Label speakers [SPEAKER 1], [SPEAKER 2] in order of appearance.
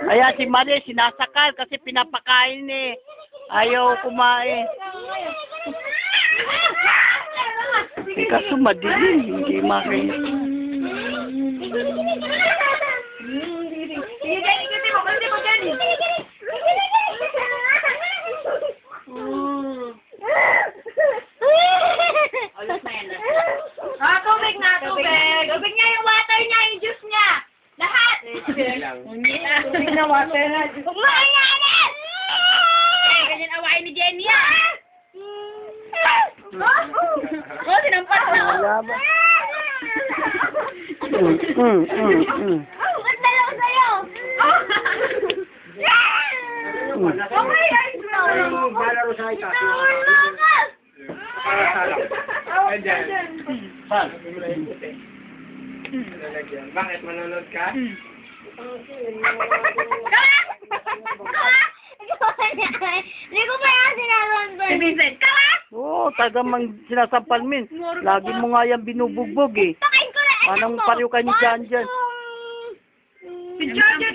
[SPEAKER 1] Ayan, si Marie, sinasakal kasi pinapakain eh. Ayaw kumain. Eh, kaso madilim, hindi makita.
[SPEAKER 2] Tubig na, tubig. Tubig niya, yung water niya, yung juice niya. Lahat. Tubig na, water na. Kumain nga na! Ganyan awain ni Jenny ah. Oh, sinampas na.
[SPEAKER 1] Wala ba?
[SPEAKER 2] Ba't dalaw sa'yo? Okay, ay,
[SPEAKER 3] Lalaro sa ita. Bakit manonood ka?
[SPEAKER 2] Hindi ko pa yan sinalon ko. Si Vincent, kawa!
[SPEAKER 1] Oo, tagang sinasampal min. Lagi mo nga yan binubugbog eh.
[SPEAKER 2] Pakain ko na.
[SPEAKER 1] Anong pariw ka ni Jan Jan?
[SPEAKER 2] Si George,